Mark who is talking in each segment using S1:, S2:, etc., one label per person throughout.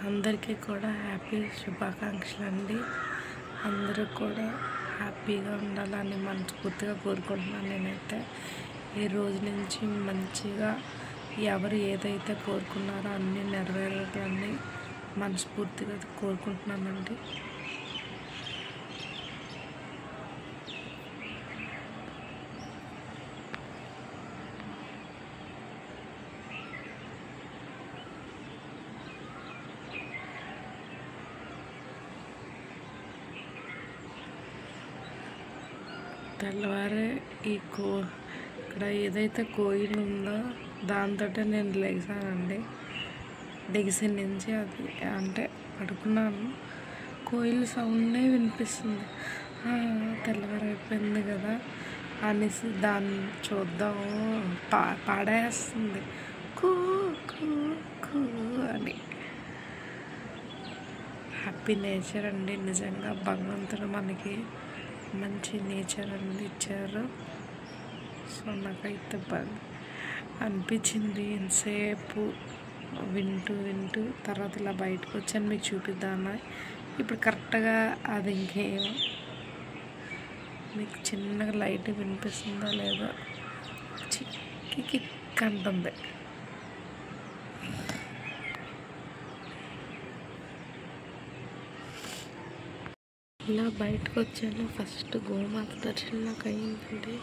S1: అందరికీ కూడా హ్యాపీ శుభాకాంక్షలు అండి. అందరూ కూడా హ్యాపీగా ఉండాలని మనస్ఫూర్తిగా కోరుకుంటున్నాను. నేనైతే ఈ రోజు నుంచి మంచిగా ఎవరు ఏదైతే కోరుకున్నారో అన్నీ నెరవేరాలని మనస్ఫూర్తిగా కోరుకుంటున్నానండి. తెల్లవారే ఇక్కడ ఏదైతే కోయిల్ ఉందో దాంతో నేను లేచానండి. లెగిసి నుంచి అది అంటే పడుకున్నాను, కోయిల్ సౌండే వినిపిస్తుంది. తెల్లవారు అయిపోయింది కదా అనేసి దాన్ని చూద్దాము, పాడేస్తుంది కూ కూ కూ అని. హ్యాపీ నేచర్ అండి. నిజంగా భగవంతుడు మనకి మంచి నేచర్ అనేది ఇచ్చారు. సో నాకైతే అనిపించింది ఎంతసేపు వింటూ తర్వాత ఇలా బయటకు వచ్చాను మీకు చూపిద్దామా. ఇప్పుడు కరెక్ట్గా అది ఇంకేమో మీకు చిన్నగా లైట్ వినిపిస్తుందో లేదో కిక్ అంటుంది. ఇలా బయటకు వచ్చాను. ఫస్ట్ గోమాత దర్శనం నాకు అయిందండి.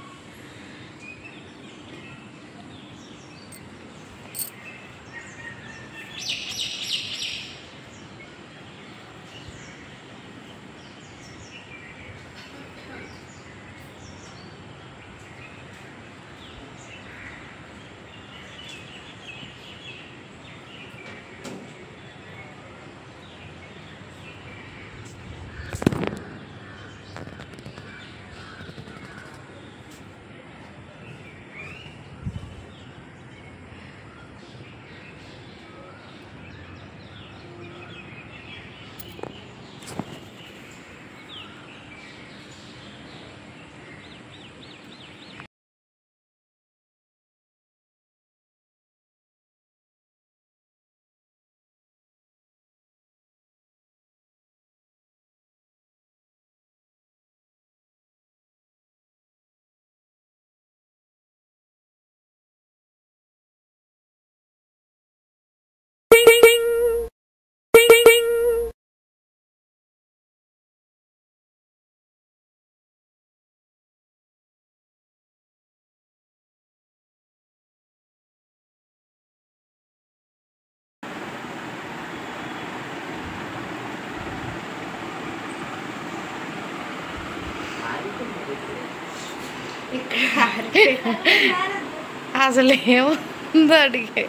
S1: అసలు ఏముందో అడిగే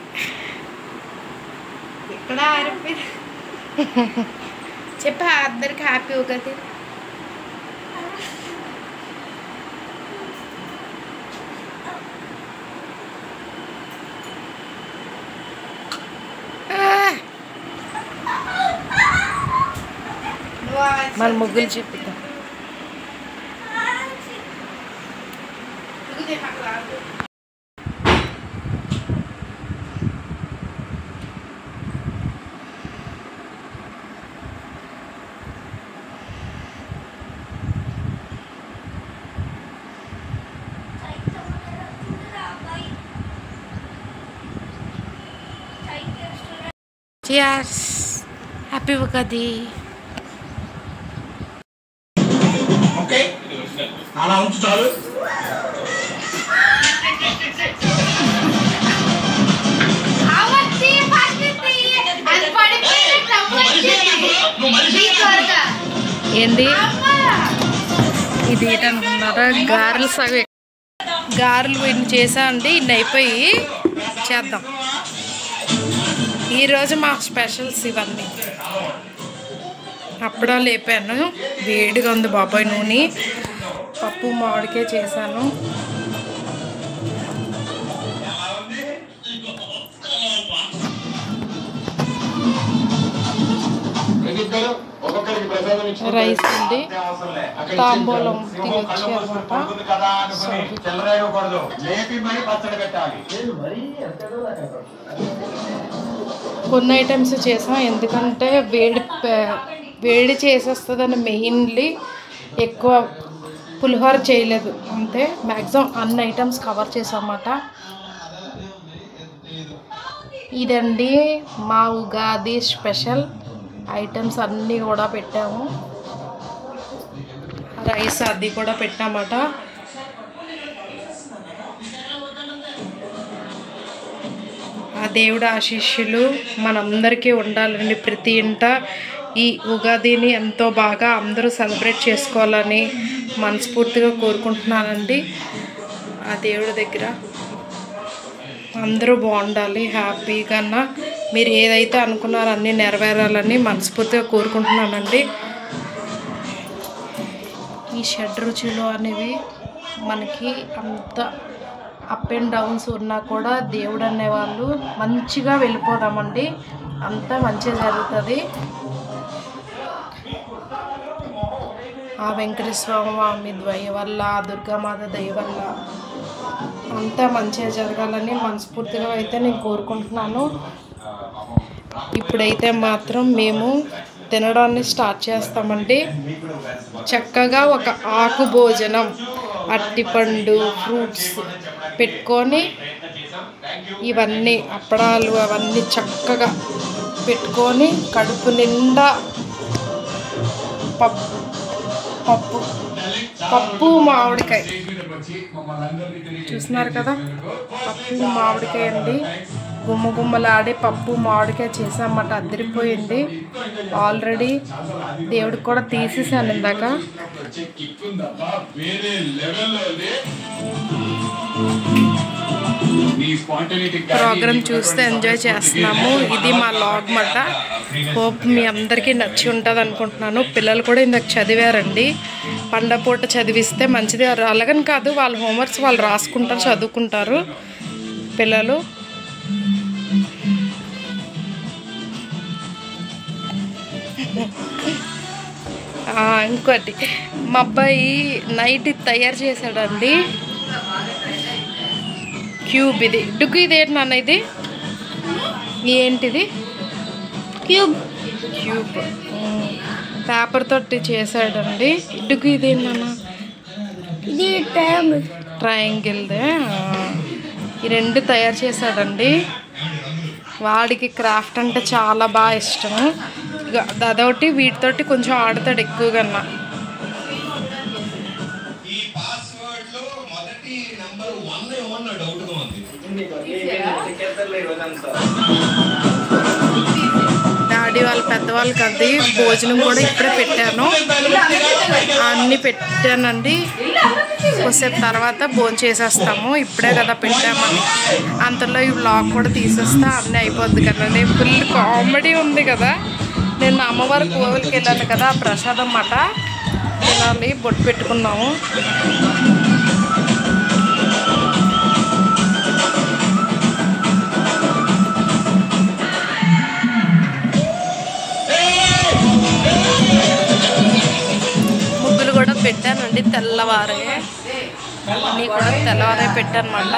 S2: ఇక్కడ చెప్పా అందరికి హ్యాపీ ఉగాది.
S1: మన ముగ్గులు చెప్పిద్దాం. Cheers! Happy Ugadi!
S3: Okay? అలా ఉంచు చాలు.
S1: ఏంటి ఇది ఏంటనుకున్నారా? గారెలు సగం గారెలు ఇన్ని చేసా అండి. ఇన్ని అయిపోయి చేద్దాం. ఈరోజు మా స్పెషల్స్ ఇవన్నీ. అప్పుడా లేపాను, వేడిగా ఉంది బాబాయ్ నూనె. పప్పు మామిడికాయ చేశాను. రైస్ అండి, తాంబూలం తినొచ్చి అనమాట. కొన్ని ఐటమ్స్ చేసాం, ఎందుకంటే వేడి చేసేస్తుందని మెయిన్లీ ఎక్కువ పులిహోర చేయలేదు అంతే. మ్యాక్సిమం అన్ని ఐటమ్స్ కవర్ చేసామన్నమాట. ఇదండి మా ఉగాది స్పెషల్ ఐటమ్స్ అన్నీ కూడా పెట్టాము. రైస్ అది కూడా పెట్టామట. ఆ దేవుడు ఆశీస్సులు మనందరికీ ఉండాలండి. ప్రతి ఇంట ఈ ఉగాదిని ఎంతో బాగా అందరూ సెలబ్రేట్ చేసుకోవాలని మనస్ఫూర్తిగా కోరుకుంటున్నానండి. ఆ దేవుడి దగ్గర అందరూ బాగుండాలి, హ్యాపీగా. మీరు ఏదైతే అనుకున్నారో అన్నీ నెరవేరాలని మనస్ఫూర్తిగా కోరుకుంటున్నానండి. ఈ షడ్రుచులు అనేవి మనకి అంత అప్ అండ్ డౌన్స్ ఉన్నా కూడా దేవుడు అనేవాళ్ళు మంచిగా వెళ్ళిపోదామండి, అంతా మంచిగా జరుగుతుంది. ఆ వెంకటేశ్వర స్వామి దయ వల్ల, దుర్గామాత దయ వల్ల అంతా మంచిగా జరగాలని మనస్ఫూర్తిగా అయితే నేను కోరుకుంటున్నాను. ఇప్పుడైతే మాత్రం మేము తినడాన్ని స్టార్ట్ చేస్తామండి. చక్కగా ఒక ఆకు భోజనం, అరటిపండు, ఫ్రూట్స్ పెట్టుకొని ఇవన్నీ అప్పడాలు అవన్నీ చక్కగా పెట్టుకొని కడుపు నిండా పప్పు మామిడికాయ చూస్తున్నారు కదా, పప్పు మామిడికాయ అండి. గుమ్మగుమ్మలాడే పప్పు మామిడికాయ చేసామన్నమాట. అదిరిపోయింది. ఆల్రెడీ దేవుడికి కూడా తీసేసాను ఇందాక. ప్రోగ్రామ్ చూస్తే ఎంజాయ్ చేస్తున్నాము. ఇది మా లాగ్ మాట. హోప్ మీ అందరికీ నచ్చి ఉంటుంది అనుకుంటున్నాను. పిల్లలు కూడా ఇందాక చదివారండి. పండపూట చదివిస్తే మంచిది. అలాగని కాదు, వాళ్ళ హోంవర్క్స్ వాళ్ళు రాసుకుంటారు, చదువుకుంటారు పిల్లలు. ఇంకోటి మా అబ్బాయి నైట్ తయారు చేశాడండి క్యూబ్. ఇది డుగ్గు. ఇదేంటి నాన్న? ఇది ఏంటిది? క్యూబ్. పేపర్ తోటి చేశాడండి డుగ్గు. ఇదేంటి నాన్న?
S2: ఇది
S1: ట్రయాంగిల్దే. ఈ రెండు తయారు చేశాడండి. వాడికి క్రాఫ్ట్ అంటే చాలా బాగా ఇష్టము. అదొకటి వీటితోటి కొంచెం ఆడతాడు ఎక్కువగా. డాడీ వాళ్ళ పెద్దవాళ్ళకి అది భోజనం కూడా ఇప్పుడే పెట్టాను. అన్నీ పెట్టానండి. కొద్దిసేపు తర్వాత భోజనం చేసేస్తాము. ఇప్పుడే కదా పెట్టామని అంతలో ఈ వ్లాగ్ కూడా తీసేస్తా, అన్నీ అయిపోద్ది కదండి. ఫుల్ కామెడీ ఉంది కదా. నేను అమ్మవారి కోవిలికి వెళ్ళాను కదా, ప్రసాదం మాట తినాలి. బొట్టు పెట్టుకున్నాము. ముగ్గులు కూడా పెట్టానండి తెల్లవారే. అన్నీ కూడా తెల్లవారే పెట్టానమాట.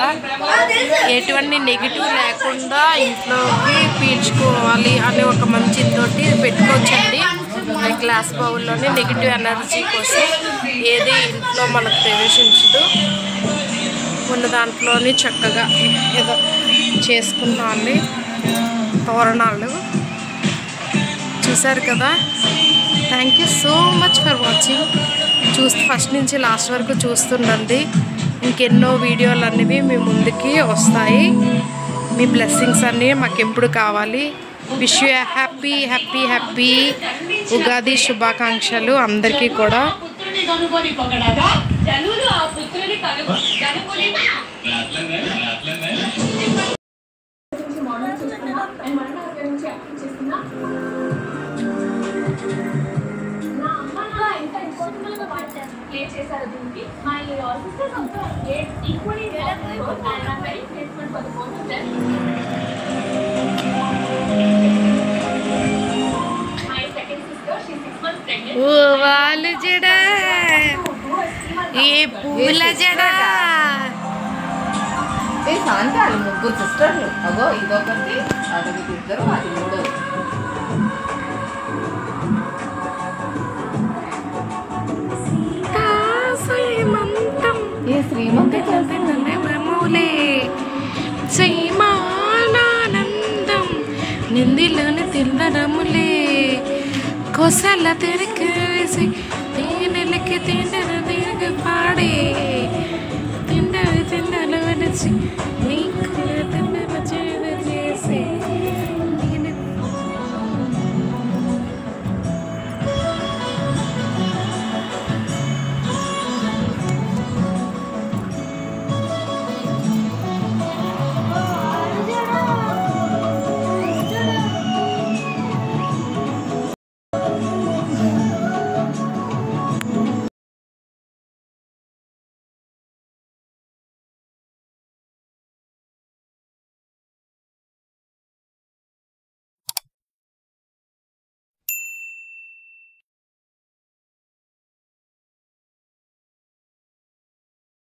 S1: ఎటువంటి నెగిటివ్ లేకుండా ఇంట్లోకి పీల్చుకోవాలి అనే ఒక మంచి తోటి పెట్టుకోవచ్చండి. గ్లాస్ బౌల్లోనే నెగిటివ్ ఎనర్జీ కోసం ఏది ఇంట్లో మనకు ప్రవేశించదు. ఉన్న దాంట్లోనే చక్కగా ఏదో చేసుకున్నాండి. తోరణాలు చూసారు కదా. Thank you so much for watching. First నుంచి లాస్ట్ వరకు చూస్తుండండి. ఇంకెన్నో వీడియోలు అనేవి మీ ముందుకి వస్తాయి. మీ బ్లెస్సింగ్స్ అన్నీ మాకు ఎప్పుడు కావాలి. Wish you happy happy happy Ugadi శుభాకాంక్షలు అందరికీ కూడా. వాళ్ళు జడ ఏ పూల జడ
S4: శాంతి వాళ్ళు ముగ్గురు సిస్టర్లు. అగో ఇదొకటి, అదొకటి, ఇద్దరు, అది మూడో. ఏ శ్రీమంతం
S1: చైమానందం నిందిలోని తిన్నరములే కొసల తెరకేసి తేనెలకి తిండరు తిరగ పాడే తిండలు తిండలు విడిచి నీ